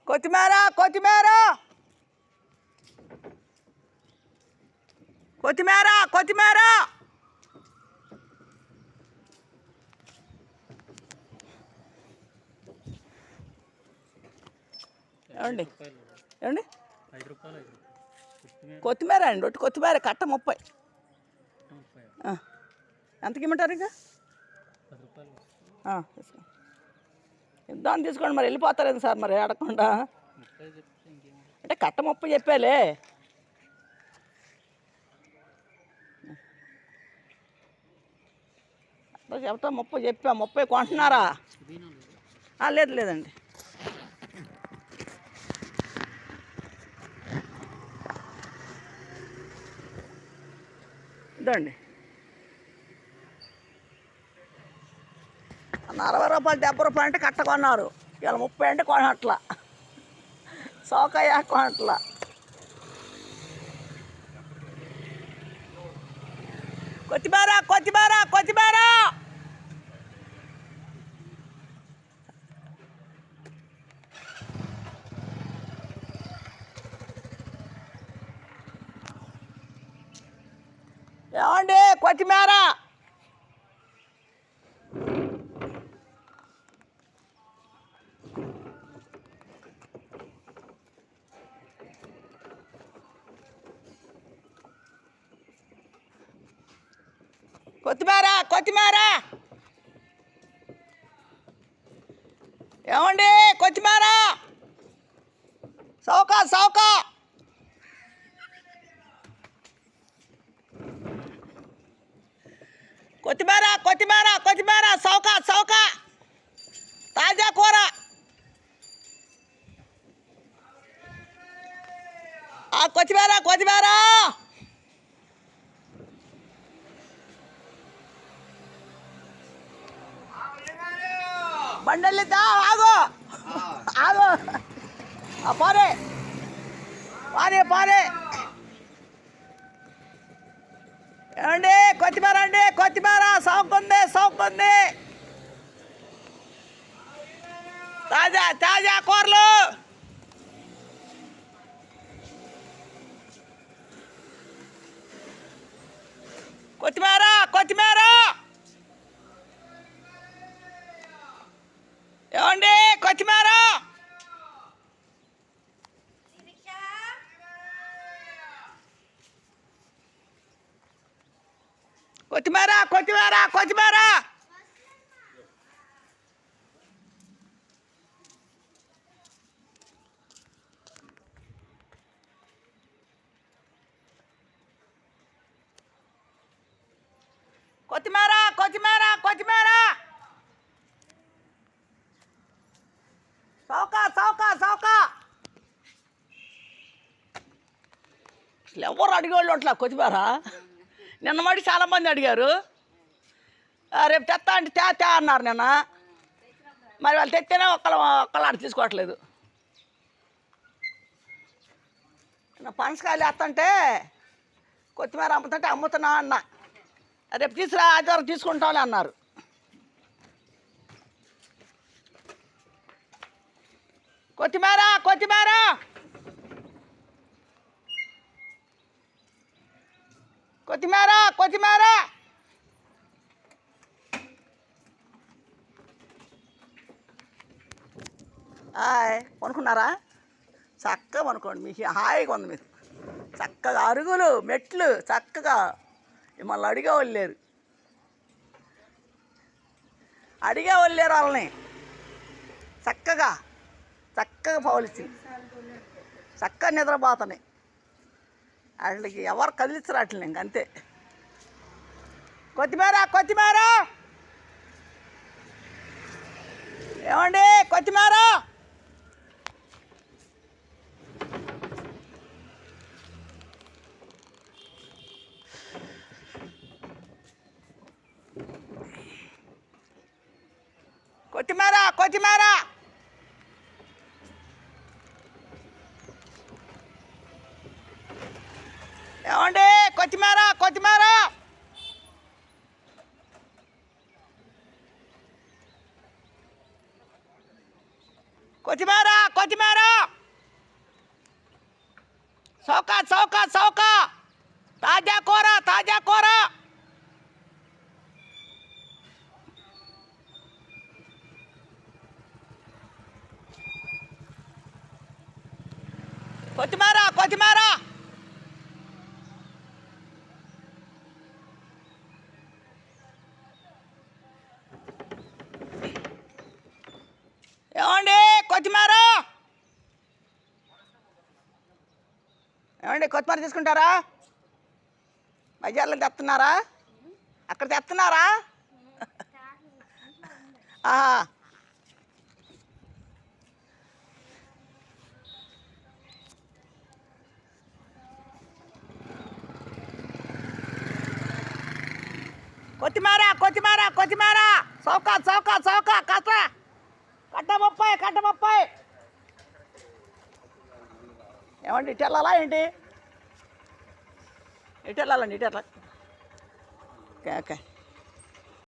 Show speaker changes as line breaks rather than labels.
కొత్తిమీర కొత్తిమీర కొత్తిమీర కొత్తిమీర ఏమండి ఏమండి కొత్తిమీర అండి ఒట్టి కొత్తిమీర కట్ట 30. ఎంతకి ఇమ్మంటారు ఇంకా ఇద్దాం తీసుకోండి. మరి వెళ్ళిపోతారు సార్ మరి అడగకుండా అంటే కట్ట 30 చెప్పాలే. చెప్తా 30 చెప్పా. 30 కొంటున్నారా? లేదు లేదండి. ఇదండి 40 రూపాయలు 70 రూపాయలు అంటే కట్ట కొన్నారు. ఇవాళ 30 అంటే కొనట్లా. సోకయ్య కొనట్లా. కొత్తిమీర కొత్తిమీర కొత్తిమీర ఏమండి కొత్తిమీర కొత్తిమీర కొత్తిమీర ఏమండి కొత్తిమీర సౌకా సౌకా కొత్తిమీర కొత్తిమీర కొత్తిమీర సౌకా సౌకా తాజా కూర. కొత్తిమీర కొత్తిమీర బండల్లిద్దా ఆగు ఆగు పారే పారే పారే. ఏమండి కొత్తిమీర అండి కొత్తిమీర సౌకుంది సౌకుంది. తాజా తాజా కూరలు. కొత్తిమీర కొత్తిమీర ఏమండి కొత్తిమీర కొత్తిమీర కొత్తిమీర కొత్తిమీర కొత్తిమీర కొత్తిమీర కొత్తిమీర సౌకా సౌకా సౌకా. అసలు ఎవరు అడిగేవాళ్ళు అట్లా కొత్తిమీర. నిన్న మడి చాలామంది అడిగారు. రేపు తెస్తా అంటే తే అన్నారు నిన్న. మరి వాళ్ళు తెస్తేనే ఒక్కళ్ళు ఆడ తీసుకోవట్లేదు. పనసకాయలు వేస్తుంటే కొత్తిమీర అమ్ముతుంటే అమ్ముతున్నా అన్న. రేపు తీసుకురా ఆదివారం తీసుకుంటాంలే అన్నారు. కొత్తిమీర కొత్తిమీర కొత్తిమీర కొత్తిమీర కొనుక్కున్నారా? చక్కగా కొనుక్కోండి. మీకు హాయిగా ఉంది. మీరు చక్కగా అరుగులు మెట్లు చక్కగా మిమ్మల్ని అడిగేవాళ్ళు లేరు. అడిగేవాళ్ళు లేరు వాళ్ళని. చక్కగా చక్కగా పౌలిచ్చింది. చక్కగా నిద్రపోతున్నాయి. వాటికి ఎవరు కదిలించరు వాటిని. ఇంకంతే. కొత్తిమీర కొత్తిమీర ఏమండి కొత్తిమీర కొత్తిమీర కొత్తిమీర ఏమండి కొత్తిమీర కొత్తిమీర కొత్తిమీర కొత్తిమీర చౌకా చౌకా చౌకా తాజా కూర తాజా కూర కొత్తిమీర కొత్తిమీర ఏమండి కొత్తిమీర ఏమండి కొత్తిమీర తీసుకుంటారా బజార్లో తెస్తున్నారా అక్కడ తెస్తున్నారా కొత్తిమీర కొత్తిమీర కొత్తిమీర చౌకా చౌకా చౌకా కట్ట 30 ఏమండి ఇటు వెళ్ళాలా ఏంటి ఇటు వెళ్ళాలండి ఇటు వెళ్ళాలి ఓకే ఓకే